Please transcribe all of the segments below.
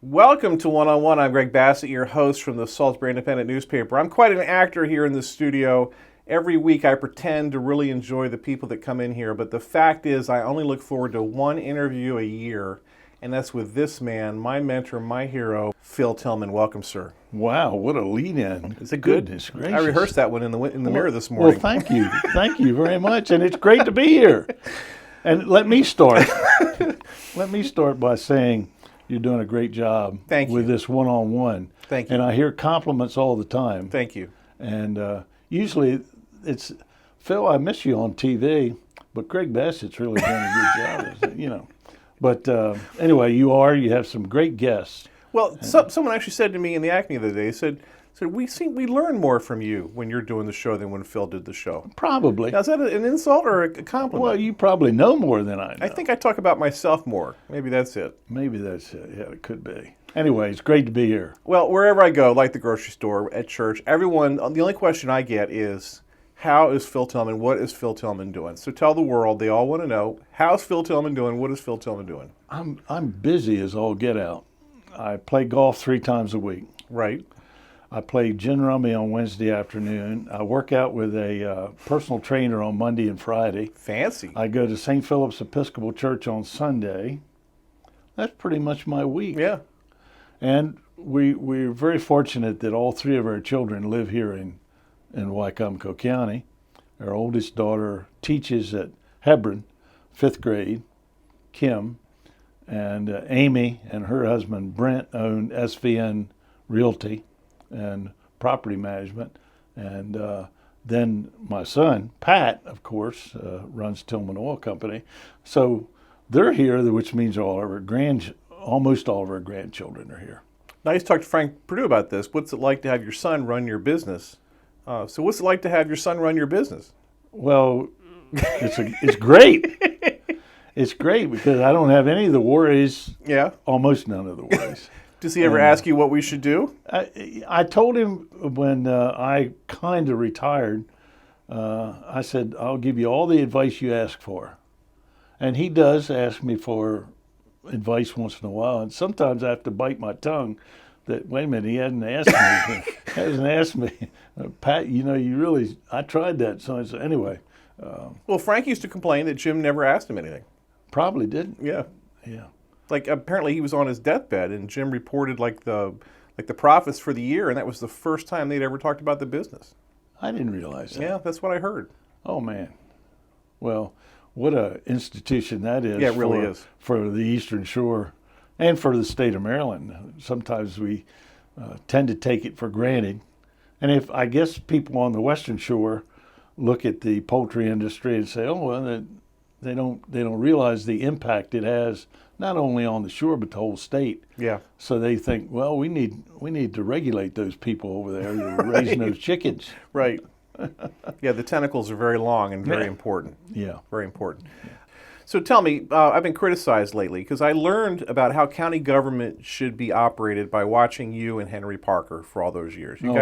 Welcome to One on One. I'm Greg Bassett, your host from the Salisbury Independent newspaper. I'm quite an actor here in the studio. Every week I pretend to really enjoy the people that come in here, but the fact is I only look forward to one interview a year, and that's with this man, my mentor, my hero, Phil Tilghman. Welcome, sir. Wow, what a lead-in. Is it good? Goodness gracious. I rehearsed that one in the mirror this morning. Well, thank you. Thank you very much, and it's great to be here. And let me start. Let me start by saying you're doing a great job with this one-on-one. Thank you. And I hear compliments all the time. Thank you. And usually it's, Phil, I miss you on TV, but Greg Bassett's really done a good job, you know. But anyway, you have some great guests. Well, someone actually said to me in the Acme the other day, said we learn more from you when you're doing the show than when Phil did the show. Probably. Now, is that an insult or a compliment? Well, you probably know more than I know. I think I talk about myself more. Maybe that's it. Maybe that's it. Yeah, it could be. Anyway, it's great to be here. Well, wherever I go, like the grocery store, at church, everyone, the only question I get is, how is Phil Tilghman? What is Phil Tilghman doing? So tell the world, they all want to know, how's Phil Tilghman doing? What is Phil Tilghman doing? I'm busy as all get out. I play golf 3 times a week. Right. I play gin rummy on Wednesday afternoon. I work out with a personal trainer on Monday and Friday. Fancy. I go to St. Philip's Episcopal Church on Sunday. That's pretty much my week. Yeah. And we're very fortunate that all 3 of our children live here in Wycomico County. Our oldest daughter teaches at Hebron, 5th grade, Kim, and Amy and her husband Brent own SVN Realty and property management, and then my son Pat, of course, runs Tilghman Oil Company. So they're here, which means almost all of our grandchildren are here. Now, I just talked to Frank Perdue about this. What's it like to have your son run your business? So what's it like to have your son run your business? Well, it's great. It's great because I don't have any of the worries. Yeah. Almost none of the worries. Does he ever ask you what we should do? I told him when I kind of retired, I said, I'll give you all the advice you ask for. And he does ask me for advice once in a while. And sometimes I have to bite my tongue that, wait a minute, he hasn't asked me. Pat, I tried that. So anyway. Well, Frank used to complain that Jim never asked him anything. Probably didn't. Yeah. Yeah. Like, apparently he was on his deathbed, and Jim reported the profits for the year, and that was the first time they'd ever talked about the business. I didn't realize that. Yeah, that's what I heard. Oh, man. Well, what a institution that is. Yeah, it really is. For the Eastern Shore and for the state of Maryland. Sometimes we tend to take it for granted. And I guess people on the Western Shore look at the poultry industry and say, oh, well, they don't realize the impact it has not only on the shore but the whole state. Yeah. So they think, well, we need to regulate those people over there that are raising those chickens. Right. Yeah, the tentacles are very long and very important. Yeah. Very important. Yeah. So tell me, I've been criticized lately because I learned about how county government should be operated by watching you and Henry Parker for all those years. You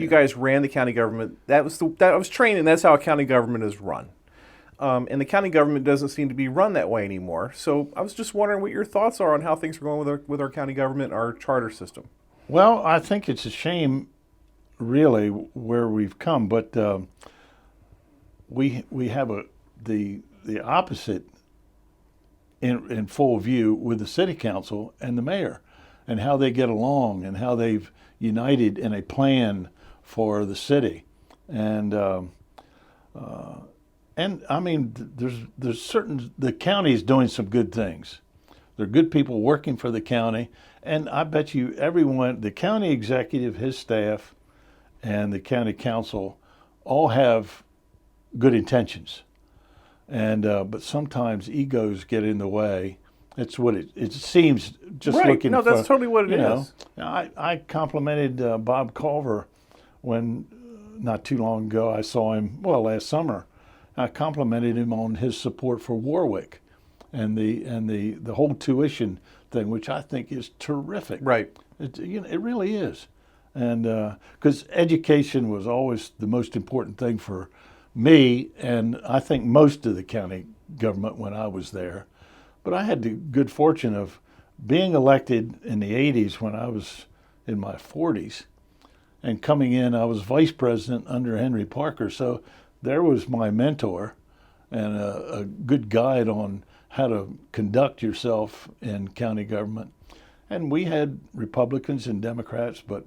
guys ran the county government. I was trained, and that's how a county government is run. And the county government doesn't seem to be run that way anymore. So I was just wondering what your thoughts are on how things are going with our county government, our charter system. Well, I think it's a shame, really, where we've come. But we have the opposite in full view with the city council and the mayor, and how they get along and how they've united in a plan for the city. And I mean, there's certain, the county is doing some good things. There are good people working for the county, and I bet you everyone, the county executive, his staff, and the county council all have good intentions. and but sometimes egos get in the way. It's what it seems. Just Right. looking, No, that's totally what it is. I complimented Bob Culver when not too long ago I saw him. Well, last summer, I complimented him on his support for Warwick, and the whole tuition thing, which I think is terrific. Right. It really is, and because education was always the most important thing for me, and I think most of the county government when I was there. But I had the good fortune of being elected in the 80s when I was in my 40s, and coming in, I was vice president under Henry Parker. So there was my mentor and a good guide on how to conduct yourself in county government. And we had Republicans and Democrats, but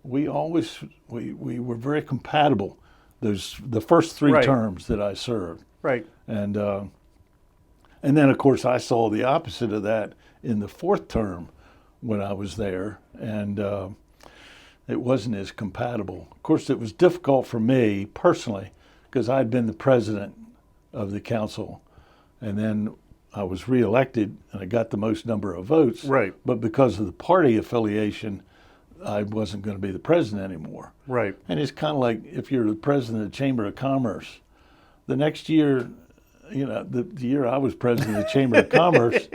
we were very compatible. The first three Right. terms that I served, Right. and then, of course, I saw the opposite of that in the fourth term when I was there, and it wasn't as compatible. Of course, it was difficult for me personally because I'd been the president of the council, and then I was reelected and I got the most number of votes. Right. But because of the party affiliation, I wasn't going to be the president anymore. Right. And it's kind of like if you're the president of the Chamber of Commerce, the next year, the year I was president of the Chamber of Commerce,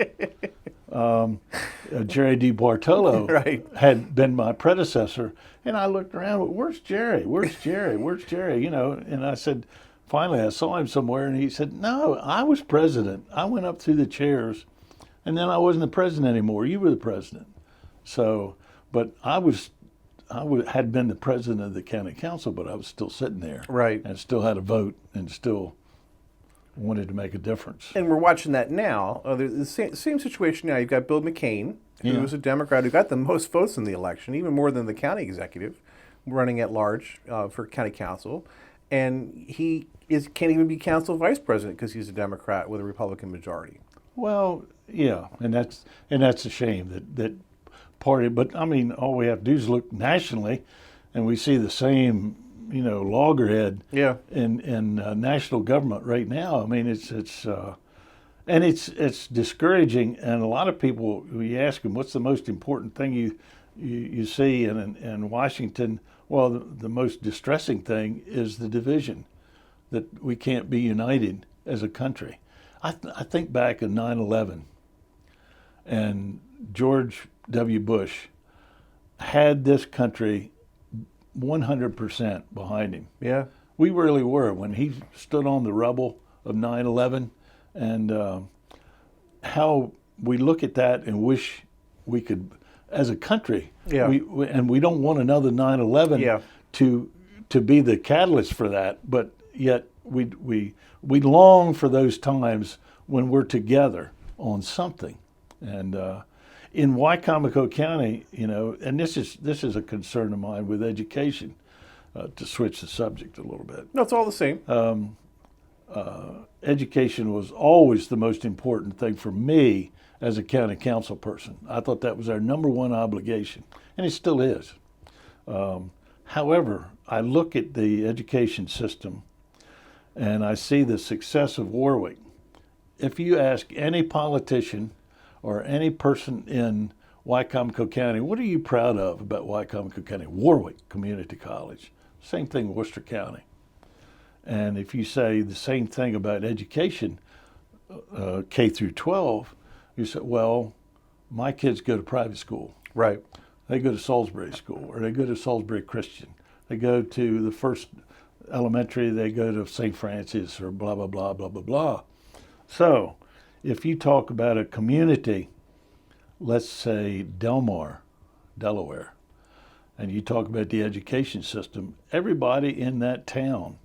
Jerry D. Bartolo Right. had been my predecessor. And I looked around, where's Jerry? Where's Jerry? Where's Jerry? And I said, finally I saw him somewhere and he said, no, I was president. I went up through the chairs and then I wasn't the president anymore. You were the president. So, but had been the president of the county council, but I was still sitting there. Right. And still had a vote and still wanted to make a difference. And we're watching that now. The same situation now. You've got Bill McCain, who was a Democrat who got the most votes in the election, even more than the county executive, running at large for county council. And he can't even be council vice president because he's a Democrat with a Republican majority. Well, yeah, and that's a shame that party. But I mean, all we have to do is look nationally, and we see the same, loggerhead in national government right now. I mean, it's discouraging. And a lot of people, when you ask them, what's the most important thing you see in Washington? Well, the most distressing thing is the division, that we can't be united as a country. I think back in 9/11, and George W. Bush had this country 100% behind him. Yeah. We really were when he stood on the rubble of 9/11, and how we look at that and wish we could, as a country, we don't want another 9/11 to be the catalyst for that, but yet we long for those times when we're together on something. And in Wycomico County, and this is a concern of mine with education, to switch the subject a little bit. No, it's all the same. Education was always the most important thing for me as a county council person. I thought that was our number one obligation, and it still is. However, I look at the education system and I see the success of Warwick. If you ask any politician or any person in Wycomico County, what are you proud of about Wycomico County? Warwick Community College. Same thing in Worcester County. And if you say the same thing about education, K through 12, you say, well, my kids go to private school. Right. They go to Salisbury School, or they go to Salisbury Christian. They go to the first elementary, they go to St. Francis, or blah, blah, blah, blah, blah, blah. So if you talk about a community, let's say Delmar, Delaware, and you talk about the education system, everybody in that town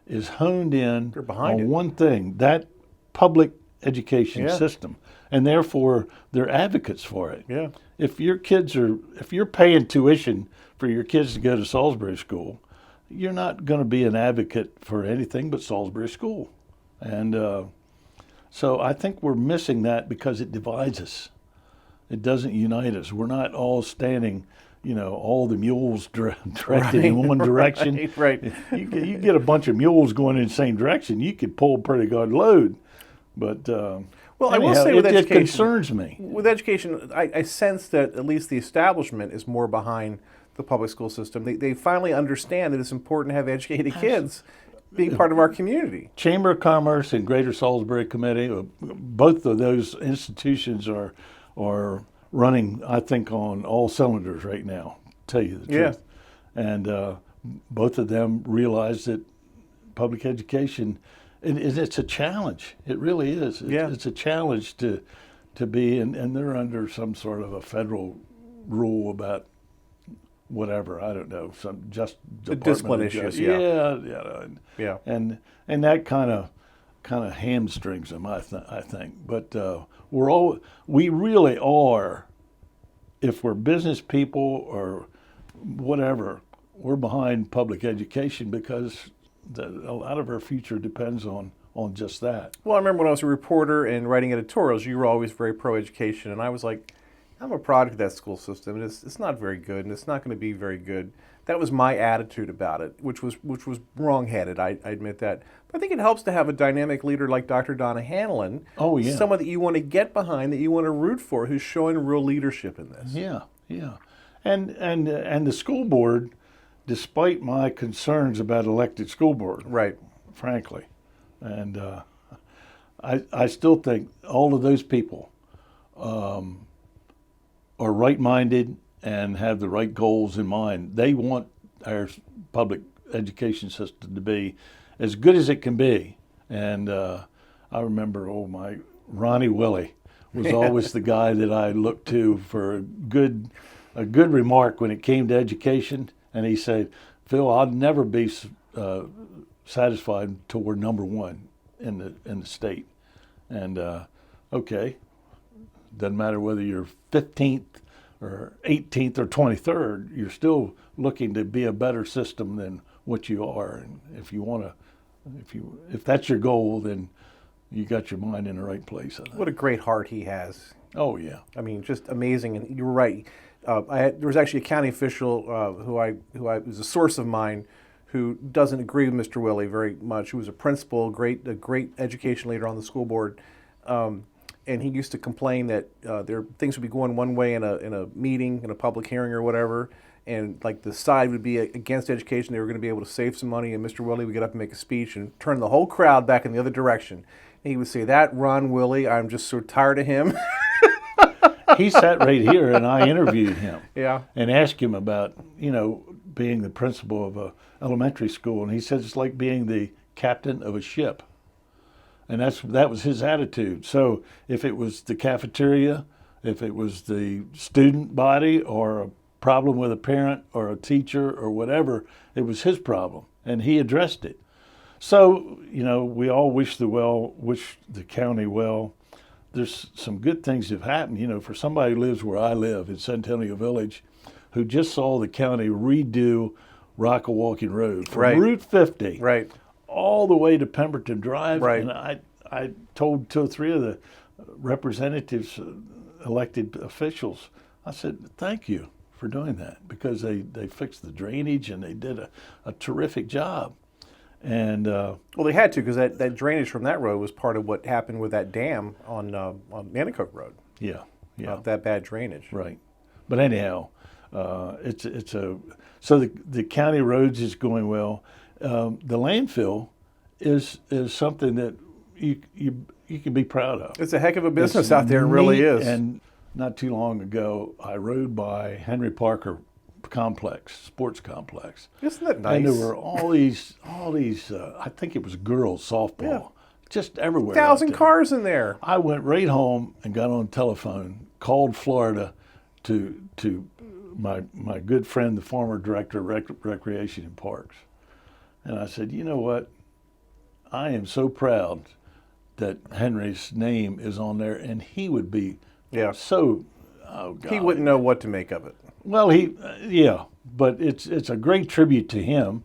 is honed in on one thing, that public education system, and therefore they're advocates for it. Yeah. If you're paying tuition for your kids to go to Salisbury School, you're not going to be an advocate for anything but Salisbury School. And so I think we're missing that because it divides us. It doesn't unite us. We're not all standing all the mules directed in one direction. Right. You get a bunch of mules going in the same direction, you could pull a pretty good load. But well, anyhow, I will say with it education, concerns me. With education, I sense that at least the establishment is more behind the public school system. They finally understand that it's important to have educated kids being part of our community. Chamber of Commerce and Greater Salisbury Committee, both of those institutions are running, I think, on all cylinders right now, to tell you the truth. And both of them realize that public education, it's a challenge. It really is. It's a challenge to be, and they're under some sort of a federal rule about whatever, I don't know, some just the discipline issues. Yeah. And that kind of hamstrings them, I think. But we really are, if we're business people or whatever, we're behind public education because a lot of our future depends on just that. Well, I remember when I was a reporter and writing editorials, you were always very pro-education, and I was like, I'm a product of that school system, and it's not very good, and it's not going to be very good. That was my attitude about it, which was wrong-headed. I admit that. But I think it helps to have a dynamic leader like Dr. Donna Hanlon. Oh, yeah. Someone that you want to get behind, that you want to root for, who's showing real leadership in this. Yeah. And the school board, despite my concerns about elected school board, right, frankly, and I still think all of those people are right-minded and have the right goals in mind. They want our public education system to be as good as it can be. And I remember, my Ronnie Willie was always the guy that I looked to for a good remark when it came to education. And he said, Phil, I'll never be satisfied until we're number one in the state. And okay, doesn't matter whether you're 15th or 18th or 23rd, you're still looking to be a better system than what you are. And if that's your goal, then you got your mind in the right place. I think. What a great heart he has. Oh yeah. I mean, just amazing. And you're right. There was actually a county official who was a source of mine who doesn't agree with Mr. Willie very much. Who was a principal, a great education leader on the school board. And he used to complain that things would be going one way in a meeting, in a public hearing or whatever, and like the side would be against education. They were going to be able to save some money, and Mr. Willie would get up and make a speech and turn the whole crowd back in the other direction. And he would say, "That Ron Willie, I'm just so tired of him." He sat right here, and I interviewed him. Yeah. And asked him about being the principal of a elementary school, and he said it's like being the captain of a ship. And that was his attitude. So if it was the cafeteria, if it was the student body or a problem with a parent or a teacher or whatever, it was his problem, and he addressed it. So, we all wish the county well. There's some good things that have happened. For somebody who lives where I live in Centennial Village, who just saw the county redo Rockawalking Road from Route 50. Right. All the way to Pemberton Drive, right. And I told 2 or 3 of the representatives, elected officials, I said, thank you for doing that, because they fixed the drainage and they did a terrific job. And well, they had to, because that drainage from that road was part of what happened with that dam on Nanticoke Road. Yeah. That bad drainage. Right. But anyhow, so the county roads is going well. The landfill is something that you can be proud of. It's a heck of a business out there. It really is. And not too long ago, I rode by Henry Parker sports complex. Isn't that nice? And there were all these. I think it was girls softball, just everywhere. 1,000 cars in there. I went right home and got on the telephone, called Florida to my good friend, the former director of Recreation and Parks. And I said, you know what? I am so proud that Henry's name is on there, and he would be so, oh God. He wouldn't know what to make of it. Well, but it's a great tribute to him,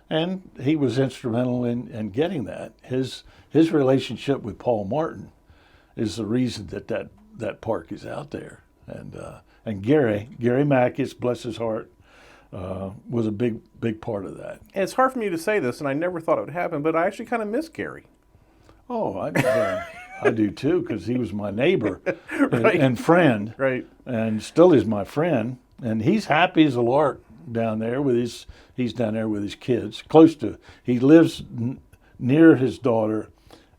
and he was instrumental in getting that. His relationship with Paul Martin is the reason that park is out there. And Gary Mackis, bless his heart, was a big part of that. And it's hard for me to say this, and I never thought it would happen, but I actually kind of miss Gary. Oh, I do too, because he was my neighbor Right. and friend, Right. and still is my friend. And he's happy as a lark down there he's down there with his kids, he lives near his daughter,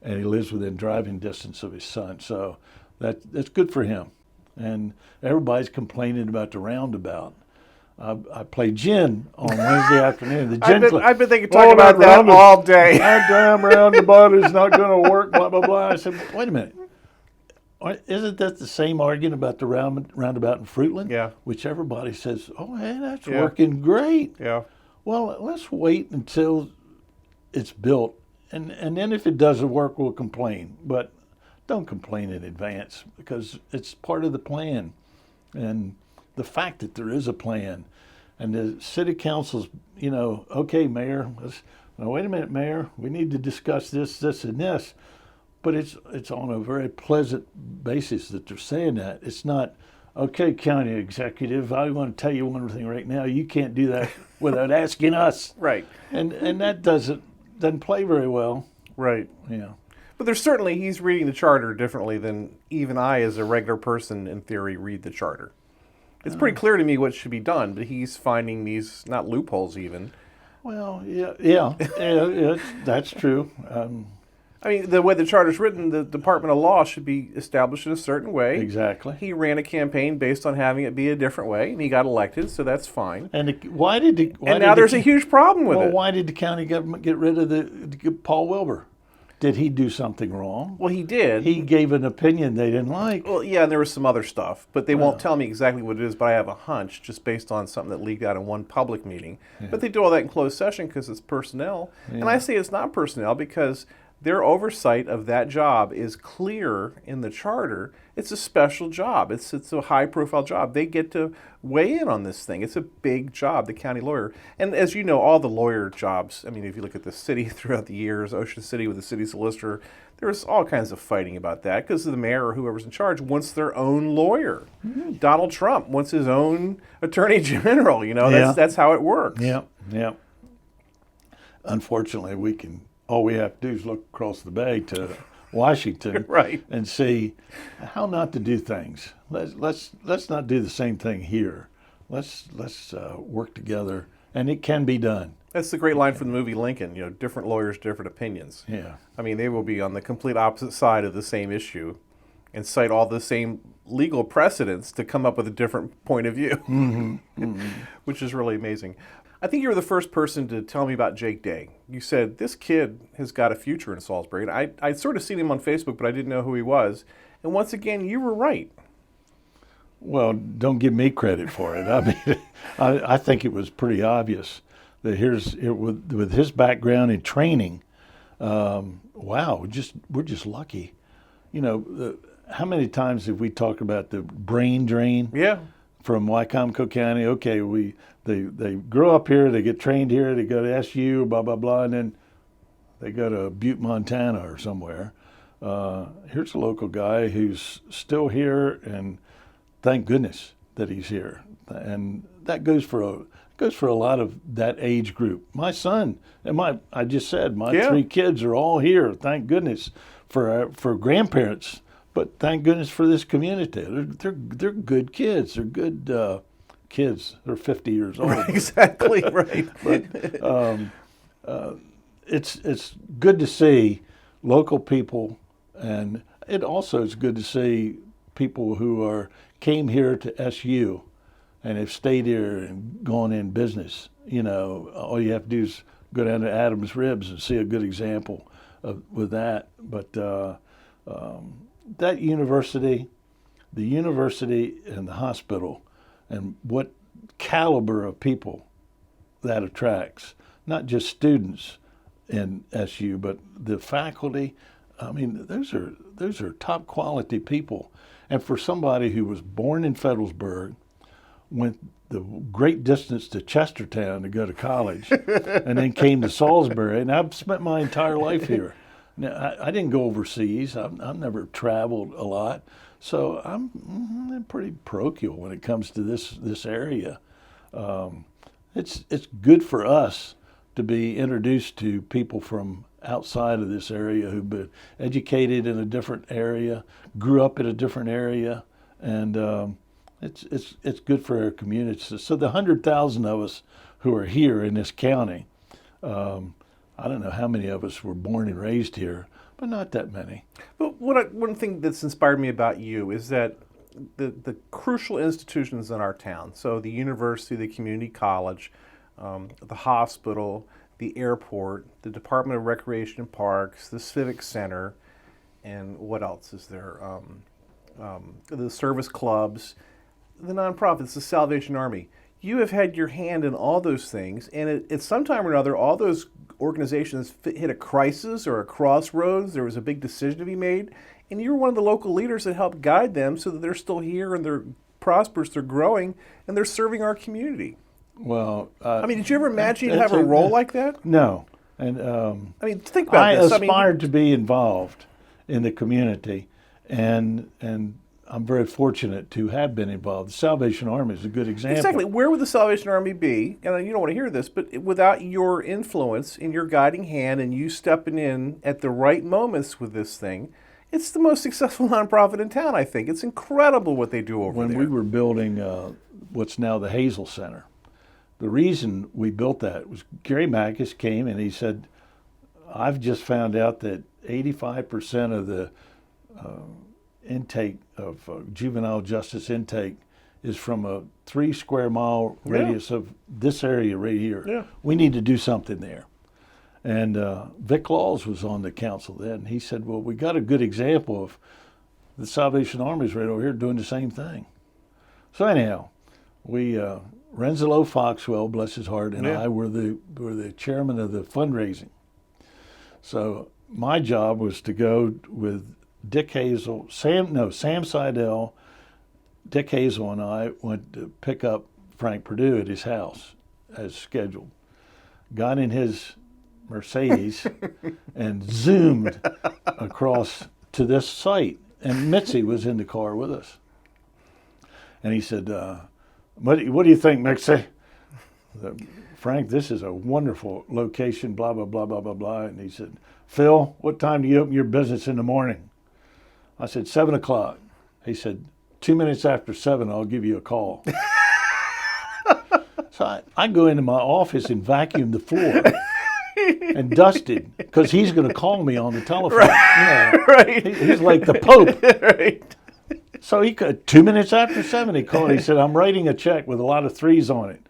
and he lives within driving distance of his son. So that's good for him. And everybody's complaining about the roundabout. I play gin on Wednesday afternoon. The gin I bet they could talk about that all day. That damn roundabout is not going to work, blah, blah, blah. I said, wait a minute. Isn't that the same argument about the roundabout in Fruitland? Yeah. Which everybody says, oh, hey, that's Yeah. working great. Yeah. Well, let's wait until it's built. And then if it doesn't work, we'll complain. But don't complain in advance, because it's part of the plan. And the fact that there is a plan, and the city council's, okay, Mayor, wait a minute, Mayor, we need to discuss this, and this. But it's on a very pleasant basis that they're saying that. It's not, okay, county executive, I want to tell you one thing right now, you can't do that without asking us. Right. And that doesn't play very well. Right. Yeah. But he's reading the charter differently than even I, as a regular person, in theory, read the charter. It's pretty clear to me what should be done, but he's finding these, not loopholes even. Well, yeah, that's true. I mean, the way the charter's written, the Department of Law should be established in a certain way. Exactly. He ran a campaign based on having it be a different way, and he got elected, so that's fine. And why did there's a huge problem with it. Well, why did the county government get rid of Paul Wilbur? Did he do something wrong? Well, he did. He gave an opinion they didn't like. Well, yeah, and there was some other stuff, but they won't tell me exactly what it is, but I have a hunch just based on something that leaked out in one public meeting. Yeah. But they do all that in closed session because it's personnel. Yeah. And I say it's not personnel because their oversight of that job is clear in the charter. It's a special job. It's a high-profile job. They get to weigh in on this thing. It's a big job, the county lawyer. And as you know, all the lawyer jobs, I mean, if you look at the city throughout the years, Ocean City with the city solicitor, there's all kinds of fighting about that because the mayor or whoever's in charge wants their own lawyer. Mm-hmm. Donald Trump wants his own attorney general. That's how it works. Yeah. Unfortunately, all we have to do is look across the bay to Washington, right, and see how not to do things. Let's not do the same thing here. Let's work together, and it can be done. That's the great line from the movie Lincoln. Different lawyers, different opinions. Yeah. I mean, they will be on the complete opposite side of the same issue, and cite all the same legal precedents to come up with a different point of view, which is really amazing. I think you were the first person to tell me about Jake Day. You said, this kid has got a future in Salisbury. And I'd sort of seen him on Facebook, but I didn't know who he was. And once again, you were right. Well, don't give me credit for it. I mean, I think it was pretty obvious that with his background in training, we're just lucky. How many times have we talked about the brain drain? Yeah. From Wycomico County, okay, they grow up here, they get trained here, they go to SU, blah, blah, blah, and then they go to Butte, Montana or somewhere. Here's a local guy who's still here, and thank goodness that he's here. And that goes for a lot of that age group. My son and my 3 kids are all here, thank goodness, for grandparents. But thank goodness for this community. They're good kids. They're good kids. They're 50 years old. Right, exactly right. But it's good to see local people, and it also is good to see people who came here to SU and have stayed here and gone in business. All you have to do is go down to Adam's Ribs and see a good example with that. But that university, the university and the hospital, and what caliber of people that attracts, not just students in SU, but the faculty. I mean, those are top quality people. And for somebody who was born in Federalsburg, went the great distance to Chestertown to go to college, and then came to Salisbury, and I've spent my entire life here. Now, I didn't go overseas. I've never traveled a lot, so I'm pretty parochial when it comes to this area. It's good for us to be introduced to people from outside of this area who've been educated in a different area, grew up in a different area, and it's good for our community. So the 100,000 of us who are here in this county, I don't know how many of us were born and raised here, but not that many. But one thing that's inspired me about you is that the crucial institutions in our town, so the university, the community college, the hospital, the airport, the Department of Recreation and Parks, the Civic Center, and what else is there? The service clubs, the nonprofits, the Salvation Army. You have had your hand in all those things, and at some time or another, all those organizations hit a crisis or a crossroads. There was a big decision to be made, and you were one of the local leaders that helped guide them so that they're still here and they're prosperous, they're growing, and they're serving our community. Well, I mean, did you ever imagine you'd have a role like that? No, and I mean, think about this. I aspired to be involved in the community, and I'm very fortunate to have been involved. The Salvation Army is a good example. Exactly. Where would the Salvation Army be? And you don't want to hear this, but without your influence and your guiding hand and you stepping in at the right moments with this thing, it's the most successful nonprofit in town, I think. It's incredible what they do over there. When we were building what's now the Hazel Center, the reason we built that was Gary Mackes came and he said, I've just found out that 85% of the intake of juvenile justice intake is from a 3 square mile radius of this area right here. Yeah. We need to do something there. And Vic Laws was on the council then. He said, well, we got a good example of the Salvation Army's right over here doing the same thing. So anyhow, we Renzelo Foxwell, bless his heart, and I were the chairman of the fundraising. So my job was to go with Dick Hazel, Sam Seidel, Dick Hazel, and I went to pick up Frank Perdue at his house as scheduled. Got in his Mercedes and zoomed across to this site. And Mitzi was in the car with us. And he said, what do you think, Mitzi? Frank, this is a wonderful location, blah, blah, blah, blah, blah, blah. And he said, Phil, what time do you open your business in the morning? I said, 7 o'clock. He said, 2 minutes after 7, I'll give you a call. So I go into my office and vacuum the floor and dust it because he's going to call me on the telephone. Right. You know, Right. He's like the Pope. Right. So he could, 2 minutes after 7, he called. He said, I'm writing a check with a lot of 3s on it.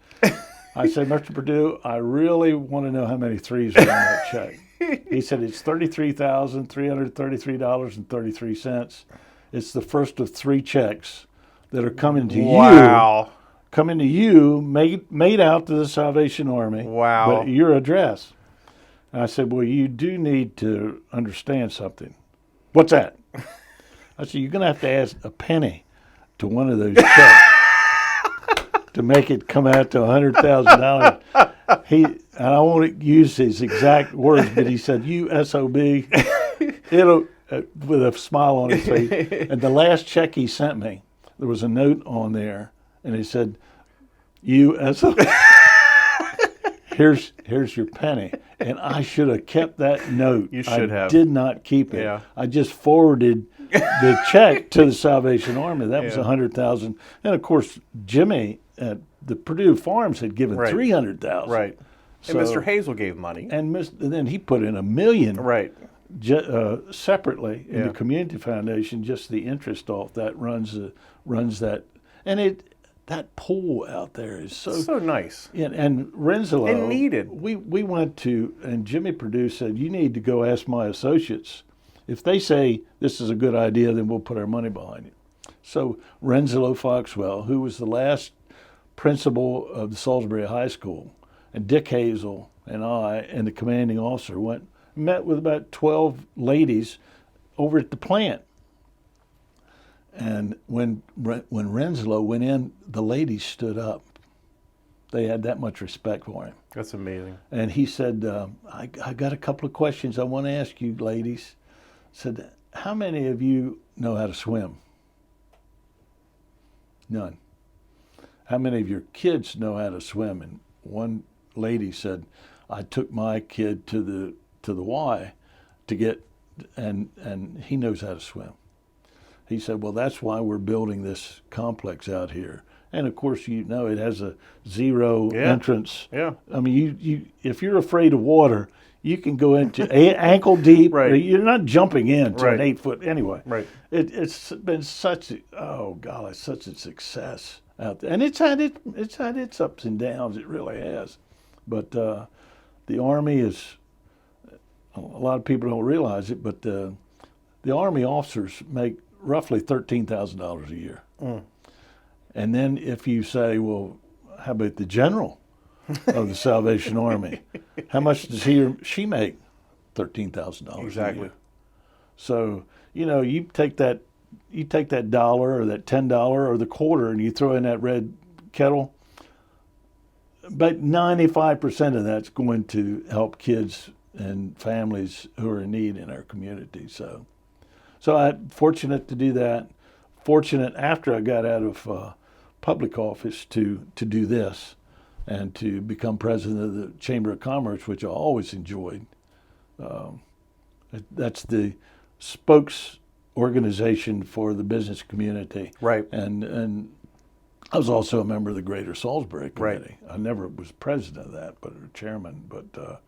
I said, Mr. Perdue, I really want to know how many 3s are on that check. He said, it's $33,333.33. It's the first of 3 checks that are coming to Wow. made out to the Salvation Army. Wow. But your address. And I said, well, you do need to understand something. What's that? I said, you're going to have to add a penny to one of those checks to make it come out to $100,000. And I won't use his exact words, but he said, you SOB, it'll, with a smile on his face. And the last check he sent me, there was a note on there, and he said, you SOB, here's your penny. And I should have kept that note. You should have. I did not keep it. Yeah. I just forwarded the check to the Salvation Army. That was $100,000. And of course, Jimmy at the Perdue Farms had given $300,000. Right. So, And Mr. Hazel gave money. And then he put in $1 million Right. separately in the Community Foundation. Just the interest off that runs that, and that pool out there is so nice. And Renzelo And needed. We went to, and Jimmy Perdue said, you need to go ask my associates. If they say this is a good idea, then we'll put our money behind it. So Renzelo Foxwell, who was the last principal of the Salisbury High School, and Dick Hazel and I and the commanding officer met with about 12 ladies over at the plant. And when Renzelo went in, the ladies stood up. They had that much respect for him. That's amazing. And he said, I got a couple of questions I want to ask you, ladies. Said, how many of you know how to swim? None. How many of your kids know how to swim? And one lady said, I took my kid to the Y to get, and he knows how to swim. He said, well, that's why we're building this complex out here. And of course, you know, it has a zero entrance. Yeah. I mean, you if you're afraid of water, you can go into ankle deep. Right. You're not jumping into Right. an 8 foot anyway. Right. It's been such such a success out there, and it's had its ups and downs. It really has. But the Army is, a lot of people don't realize it, but the Army officers make roughly $13,000 a year. Mm. And then if you say, well, how about the general of the Salvation Army? How much does he or she make? $13,000 Exactly. a year. So, you know, you take that dollar or that $10 or the quarter and you throw in that red kettle, but 95% of that's going to help kids and families who are in need in our community. So I'm fortunate to do that. Fortunate after I got out of public office to do this and to become president of the Chamber of Commerce, which I always enjoyed. That's the spokes organization for the business community. Right. And I was also a member of the Greater Salisbury Committee. Right. I never was president of that, but chairman. But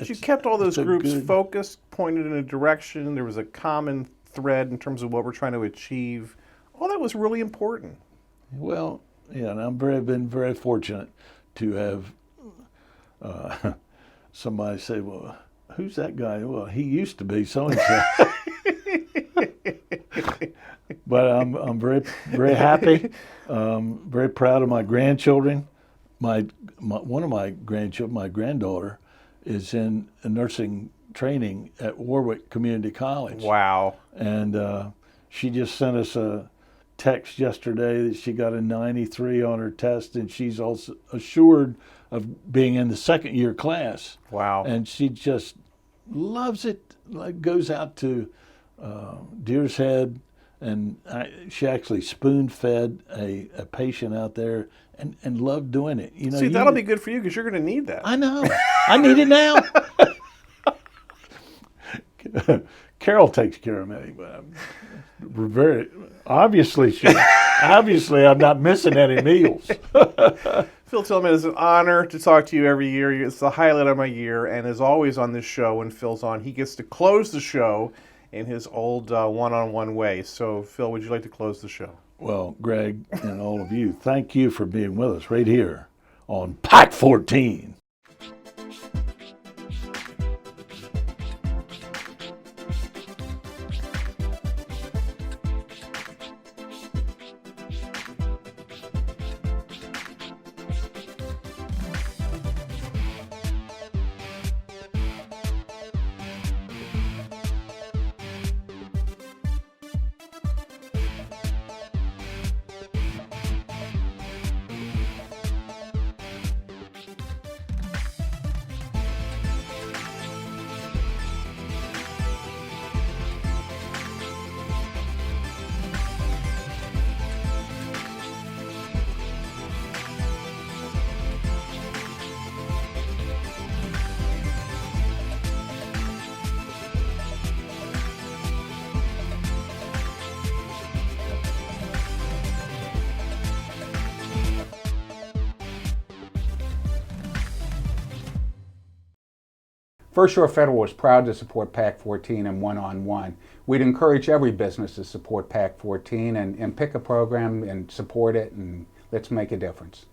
you kept all those groups focused, pointed in a direction. There was a common thread in terms of what we're trying to achieve. All that was really important. Well, yeah, and I've been very fortunate to have somebody say, "Well, who's that guy?" Well, he used to be so and so. But I'm very very happy, very proud of my grandchildren. One of my grandchildren, my granddaughter, is in nursing training at Warwick Community College. Wow. And she just sent us a text yesterday that she got a 93 on her test, and she's also assured of being in the second year class. Wow. And she just loves it, like goes out to Deer's Head, and she actually spoon-fed a patient out there and loved doing it. You know, see, that'll be good for you because you're going to need that. I know. I need it now. Carol takes care of me, but very obviously I'm not missing any meals. Phil Tilghman, it's an honor to talk to you every year. It's the highlight of my year, and as always on this show, when Phil's on, he gets to close the show in his old one-on-one way. So, Phil, would you like to close the show? Well, Greg and all of you, thank you for being with us right here on Pack 14. First Shore Federal is proud to support PAC 14 and one-on-one. We'd encourage every business to support PAC 14 and pick a program and support it, and let's make a difference.